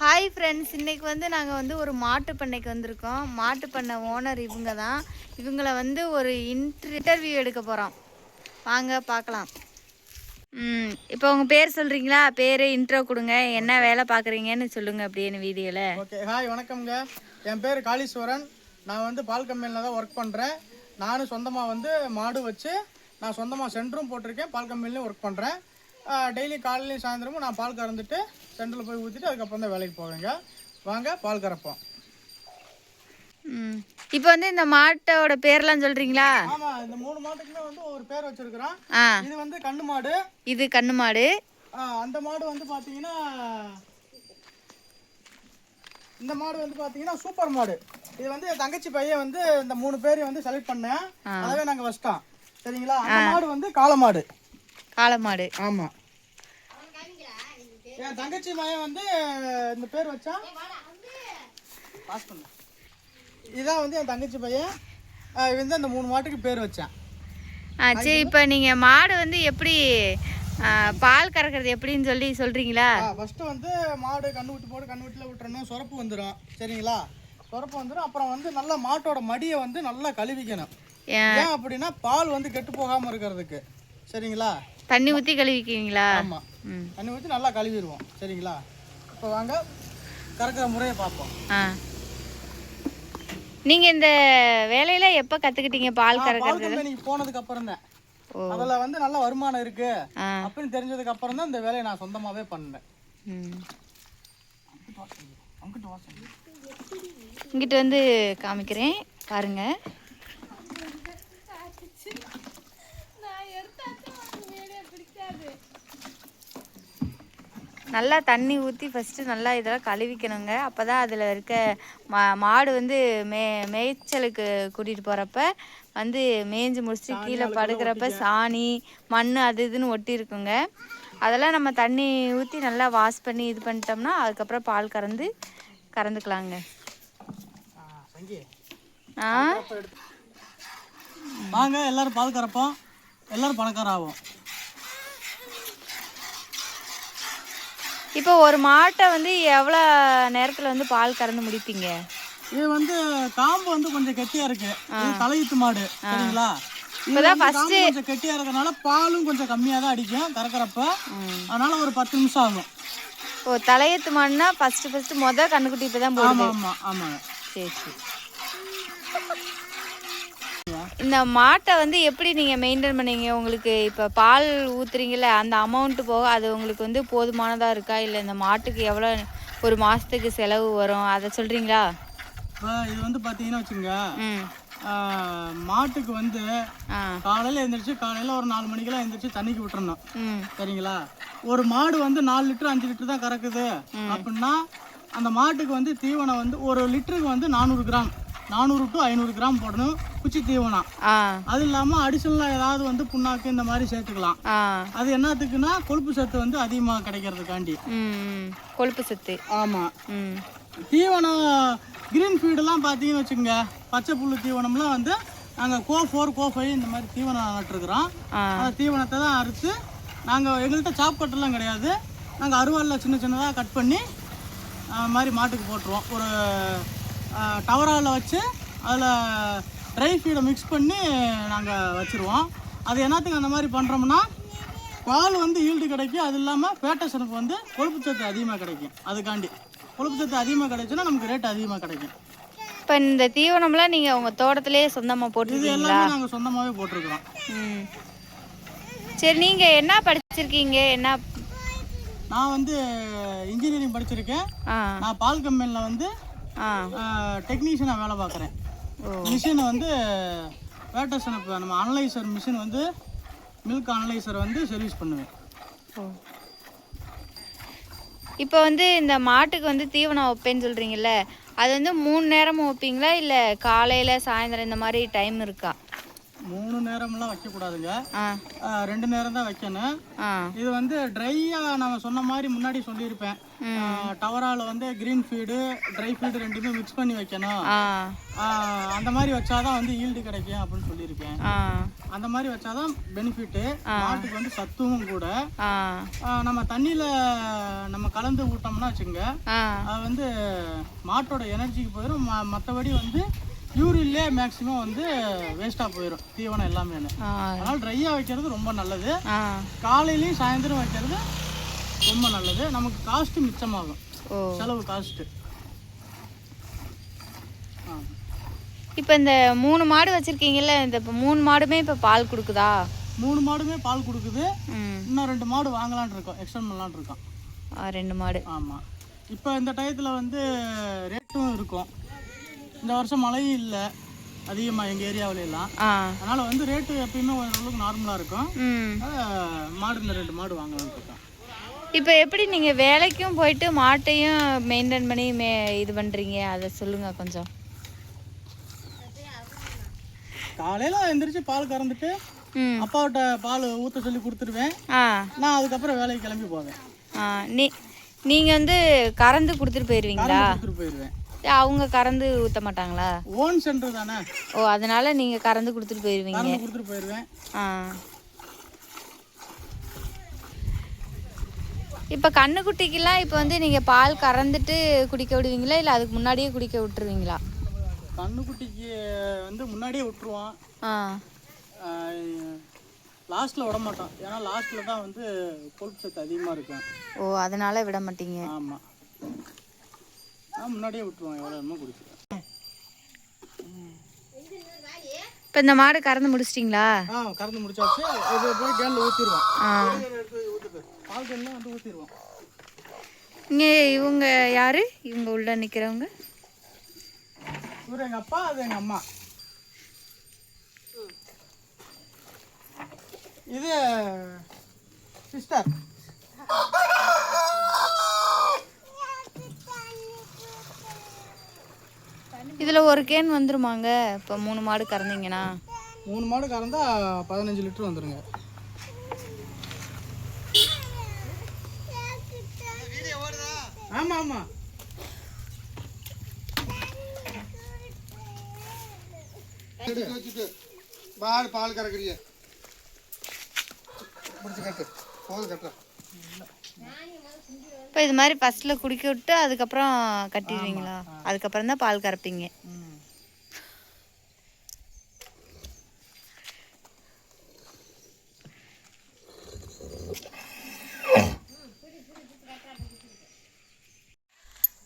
Hi friends, இன்றைக்கி நாங்கள் ஒரு மாட்டு பண்ணைக்கு வந்திருக்கோம். மாட்டு பண்ணை ஓனர் இவங்க தான். இவங்கள ஒரு இன்டர்வியூ எடுக்க போகிறோம். வாங்க பார்க்கலாம். இப்போ உங்கள் பேர் சொல்கிறீங்களா? பேர் இன்ட்ரோ கொடுங்க, என்ன வேலை பார்க்குறீங்கன்னு சொல்லுங்கள் அப்படின்னு வீடியோவில். ஓகே, ஹாய் வணக்கம்ங்க. என் பேர் காளீஸ்வரன். நான் பால் கம்பெனியில் தான் ஒர்க் பண்ணுறேன். நானும் சொந்தமாக மாடு வச்சு நான் சொந்தமாக சென்டரும் போட்டிருக்கேன். பால் கம்பெனிலையும் ஒர்க் பண்ணுறேன். டெய்லி காலையிலையும் சாயந்தரமும் நான் பால் கறந்துட்டு சென்டரில் போய் ஊற்றிட்டு அதுக்கப்புறம் தான் வேலைக்கு போவேங்க. வாங்க பால் கறப்போம். இப்போ இந்த மாட்டோட பேர்லாம் சொல்றீங்களா? ஆமா, இந்த 3 மாட்டுக்குமே ஒரு பேர் வச்சிருக்கிறோம். இது கண்ணு மாடு. இது கண்ணு மாடு. அந்த மாடு பாத்தீங்கன்னா இந்த மாடு பாத்தீங்கன்னா சூப்பர் மாடு. இது என் தங்கச்சி பையன் இந்த 3 பேரையும் செலக்ட் பண்ணேன். அதவே நாங்க வச்சிட்டோம். சரிங்களா? அந்த மாடு காளை மாடு. காளை மாடு. ஆமா, என் தங்கச்சி பையன் இந்த பேர் வச்சான். இதான் என் தங்கச்சி பையன். இந்த 3 மாட்டுக்கு பேர் வச்சேன். சரி, இப்போ நீங்கள் மாடு எப்படி பால் கறக்கிறது எப்படின்னு சொல்கிறீங்களா? ஃபஸ்ட்டு மாடு கண்ணுக்குட்டி போட்டு கண்ணுக்குட்டியில் விட்டுறணும். சுரப்பு வந்துடும். சரிங்களா? சுரப்பு வந்துடும். அப்புறம் நல்லா மாட்டோட மடியை நல்லா கழுவிக்கணும். ஏன் அப்படின்னா பால் கெட்டு போகாமல் இருக்கிறதுக்கு. சரிங்களா? தண்ணி ஊற்றி கழுவிக்குவீங்களா? ஆமாம், தண்ணி ஊற்றி நல்லா கழுவிடுவோம். சரிங்களா? இப்போ வாங்க கறக்கிற முறையை பார்ப்போம். நீங்கள் இந்த வேலையில் எப்போ கற்றுக்கிட்டீங்க பால் கறக்கிறது? கம்பெனிக்கு போனதுக்கு அப்புறம் தான். அதில் நல்ல வருமானம் இருக்கு அப்படின்னு தெரிஞ்சதுக்கு அப்புறம் தான் இந்த வேலையை நான் சொந்தமாகவே பண்ணேன். இங்கிட்டு காமிக்கிறேன் பாருங்க. நல்லா தண்ணி ஊற்றி ஃபஸ்ட்டு நல்லா இதெல்லாம் கழுவிக்கணுங்க. அப்போ தான் அதில் இருக்க மாடு மேய்ச்சலுக்கு கூட்டிகிட்டு போகிறப்ப மேய்ஞ்சி முடிச்சுட்டு கீழே படுக்கிறப்ப சாணி மண் அது இதுன்னு ஒட்டி இருக்குங்க. அதெல்லாம் நம்ம தண்ணி ஊற்றி நல்லா வாஷ் பண்ணி இது பண்ணிட்டோம்னா அதுக்கப்புறம் பால் கறந்துக்கலாங்க. வாங்க எல்லாரும் பால் கறப்போம், எல்லாரும் பணக்கார ஆகும். இப்போ ஒரு மாட்டை எவ்வளோ நேரத்தில் பால் கறந்து முடிப்பீங்க? இது காம்பு கொஞ்சம் கெட்டியா இருக்கு. தலையீத்து மாடு. சரிங்களா? இப்போதான் ஃபர்ஸ்ட் கொஞ்சம் கெட்டியா இருக்கறனால பாலும் கொஞ்சம் கம்மியாக தான் அடிக்கும் கறக்கிறப்ப. அதனால ஒரு 10 நிமிஷம் ஆகும். ஓ, தலையீத்து மாடுனா ஃபர்ஸ்ட் மொதல் கண்ணுக்குட்டி இப்போ தான் போடுது. ஆமாம் ஆமாங்க. சரி சரி. இந்த மாட்டை எப்படி நீங்கள் மெயின்டைன் பண்ணீங்க? உங்களுக்கு இப்போ பால் ஊற்றுறீங்கள, அந்த அமௌண்ட்டு போக அது உங்களுக்கு போதுமானதாக இருக்கா? இல்லை இந்த மாட்டுக்கு எவ்வளோ ஒரு மாதத்துக்கு செலவு வரும் அதை சொல்கிறீங்களா? இது பார்த்தீங்கன்னா வச்சுங்க, மாட்டுக்கு காலையில் எழுந்திரிச்சு காலையில் ஒரு 4 மணிக்கெல்லாம் எழுந்திரிச்சு தண்ணிக்கு விட்டுறணும். சரிங்களா? ஒரு மாடு 4 லிட்டர் 5 லிட்டர் தான் கறக்குது அப்படின்னா அந்த மாட்டுக்கு தீவனம் ஒரு லிட்டருக்கு 400 கிராம் 400 to 500 கிராம் போடணும் குச்சி தீவனம். அது இல்லாமல் அடிஷனலாக ஏதாவது புண்ணாக்கு இந்த மாதிரி சேர்த்துக்கலாம். அது என்னத்துக்குன்னா கொழுப்பு சத்து அதிகமாக கிடைக்கிறதுக்காண்டி. கொழுப்பு சத்து. ஆமாம். தீவனம் கிரீன் ஃபீடெல்லாம் பார்த்தீங்கன்னு வச்சுக்கோங்க, பச்சை புல் தீவனம்லாம் நாங்கள் கோ4 கோ5 இந்த மாதிரி தீவனம் நட்டுருக்குறோம். அந்த தீவனத்தை தான் அறுத்து நாங்கள் எங்கள்கிட்ட சாப் கட்டெல்லாம் கிடையாது. நாங்கள் அருவாளில் சின்ன சின்னதாக கட் பண்ணி மாதிரி மாட்டுக்கு போட்டுருவோம். ஒரு டவரால் வச்சு அதில் ட்ரை ஃபீடை மிக்ஸ் பண்ணி நாங்கள் வச்சுருவோம். அது என்னத்துக்கு அந்த மாதிரி பண்ணுறோம்னா பால் ஈல்டு கிடைக்கும். அது இல்லாமல் பேட்டசனுக்கு கொழுப்பு சத்து அதிகமாக கிடைக்கும். அதுக்காண்டி கொழுப்பு சத்து அதிகமாக கிடைச்சுன்னா நமக்கு ரேட் அதிகமாக கிடைக்கும். இப்போ இந்த தீவனம்லாம் நீங்கள் உங்கள் தோட்டத்திலேயே சொந்தமாக போட்டுருக்கீங்களா? இது எல்லாமே நாங்கள் சொந்தமாகவே போட்டிருக்கிறோம். சரி, நீங்கள் என்ன படிச்சிருக்கீங்க? என்ன? நான் இன்ஜினியரிங் படிச்சிருக்கேன். நான் பால் கம்பெனியில் டெக்னீஷியனாக வேலை பார்க்குறேன். மிஷின் பேட்டசனுக்கு நம்ம analyser machine milk analyser service பண்ணுவேன். இப்போ இந்த மாட்டுக்கு தீவனம் வைப்பேன்னு சொல்கிறீங்கல்ல, அது 3 நேரமும் வைப்பீங்களா இல்லை காலையில் சாயந்தரம் இந்த மாதிரி டைம் இருக்கா? 3 நேரம்லாம் வைக்கக்கூடாதுங்க. ஆ 2 நேரம் தான் வைக்கணும். ஆ இது வந்து ட்ரையாக நம்ம சொன்ன மாதிரி முன்னாடி சொல்லியிருப்பேன். டவரால் வந்து க்ரீன் ஃபீடு ட்ரை ஃபீடு ரெண்டுமே மிக்ஸ் பண்ணி வைக்கணும். அந்த மாதிரி வச்சாதான் வந்து ஈல்டு கிடைக்கும் அப்படின்னு சொல்லியிருக்கேன். அந்த மாதிரி வச்சாதான் பெனிஃபிட்டு. மாட்டுக்கு வந்து சத்துவும் கூட. நம்ம தண்ணியில் நம்ம கலந்து விட்டோம்னா வச்சுங்க, அது வந்து மாட்டோட எனர்ஜிக்கு போயிடும். மற்றபடி வந்து யூரின்லே மேக்ஸிமம் வந்து வேஸ்ட்டாக போயிடும் தீவனம் எல்லாமே. அதனால் ட்ரையாக வைக்கிறது ரொம்ப நல்லது. காலையிலையும் சாயந்தரம் வைக்கிறது ரொம்ப நல்லது. நமக்கு காஸ்ட்டு மிச்சமாகும், செலவு காஸ்ட்டு. இப்போ இந்த 3 மாடு வச்சுருக்கீங்கல்ல, இந்த இப்போ 3 மாடுமே இப்போ பால் கொடுக்குதா? 3 மாடுமே பால் கொடுக்குது. இன்னும் 2 மாடு வாங்கலான் இருக்கோம், எக்ஸ்டெண்ட் பண்ணலான் இருக்கோம். 2 மாடு. ஆமாம். இப்போ இந்த டயத்தில் வந்து ரேட்டும் இருக்கும். இந்த வருஷம் மழையும் இல்லை அதிகமாக எங்கள் ஏரியாவிலாம். அதனால் வந்து ரேட்டு எப்பயுமே ஓரளவுக்கு நார்மலாக இருக்கும். மாடு இந்த 2 மாடு வாங்கலான்னு இருக்கோம். இப்போ எப்படி நீங்கள் வேலைக்கும் போயிட்டு மாட்டையும் மெயின்டைன் பண்ணி இது பண்ணுறீங்க, அதை சொல்லுங்கள் கொஞ்சம். காலையில் எழுந்திரிச்சு பால் கறந்துட்டு அப்பாவிட்ட பால் ஊற்ற சொல்லி கொடுத்துருவேன். நான் அதுக்கப்புறம் வேலைக்கு கிளம்பி போவேன். நீங்கள் வந்து கறந்து கொடுத்துட்டு போயிடுவீங்களா? கொடுத்துட்டு போயிடுவேன். அவங்க கறந்து ஊற்ற மாட்டாங்களா? ஓன் சென்டர் தானே. ஓ, அதனால நீங்கள் கறந்து கொடுத்துட்டு போயிடுவீங்க. கொடுத்துட்டு போயிடுவேன். இப்போ கண்ணுக்குட்டிக்கெல்லாம் இப்போ வந்து நீங்கள் பால் கறந்துட்டு குடிக்க விடுவீங்களா, இல்லை அதுக்கு முன்னாடியே குடிக்க விட்டுருவீங்களா? கண்ணுக்குட்டிக்கு வந்து முன்னாடியே விட்டுருவோம். லாஸ்ட்டில் விட மாட்டோம். ஏன்னா லாஸ்ட்டில் தான் வந்து கொழுப்பு சத்து அதிகமாக இருக்கும். ஓ, அதனால விட மாட்டீங்க. ஆமாம், நான் முன்னாடியே விட்டுருவோம். எவ்வளோ வேணுமோ குடிச்சிடுவேன். இப்போ இந்த மாடு கறந்து முடிச்சிட்டிங்களா? கறந்து முடிச்சாச்சு. இது போய் கேனில் ஊற்றிடுவோம். பால் கேனில் வந்து ஊற்றிடுவோம். இங்கே இவங்க யார்? இவங்க உள்ள நிற்கிறவங்க? இவர் எங்கள் அப்பா, அது எங்கள் அம்மா. இது சிஸ்டர். இதில் ஒரு கேன் வந்துருமாங்க? இப்போ 3 மாடு கறந்தீங்கன்னா? 3 மாடு கறந்தா 15 லிட்டர் வந்துருங்க. ஆமாம் ஆமாம். பால் கறக்குறிய இப்போ இது மாதிரி ஃபஸ்ட்டில் குடிக்க விட்டு அதுக்கப்புறம் கட்டிடுவீங்களா? அதுக்கப்புறம் தான் பால் கறப்பீங்க.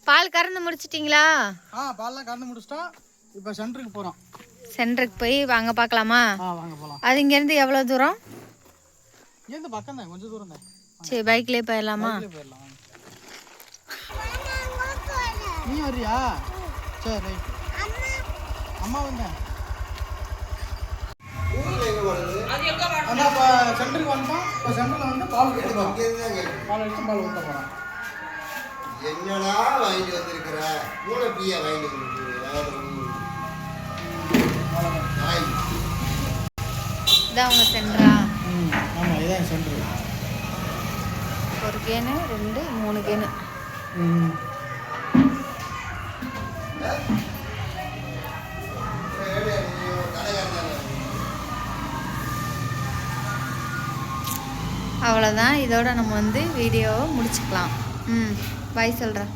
பால் கறந்து முடிச்சிட்டிங்களா? பால்லாம் கறந்து முடிச்சிட்டோம். இப்போ சென்டருக்கு போகிறோம். சென்டருக்கு போய் வாங்க பார்க்கலாமா? வாங்க போகலாம். அது இங்கேருந்து எவ்வளோ தூரம்? இங்கேருந்து பக்கம் தான், கொஞ்சம் தூரம் தான். சரி, பைக்லேயே போயிடலாமா? போயிடலாம். நீ வரியா? சரி, அம்மா வந்தேன். அதான் இப்போ சென்டருக்கு வந்துட்டோம். இப்போ சென்டரில் வந்து பால் எடுத்துக்கலாம். பால் எடுத்து பால் ஊற்ற போகிறோம். என்னடா வாங்கிட்டு வந்திருக்கிற? மூணு பியா வாங்கிட்டு இதான் அவங்க சென்டரா? ஆமாம், இதான் சென்டர். 1 can 2 3 can. அவ்வளோதான். இதோட நம்ம வந்து வீடியோவை முடிச்சுக்கலாம். பாய் சொல்கிறேன்.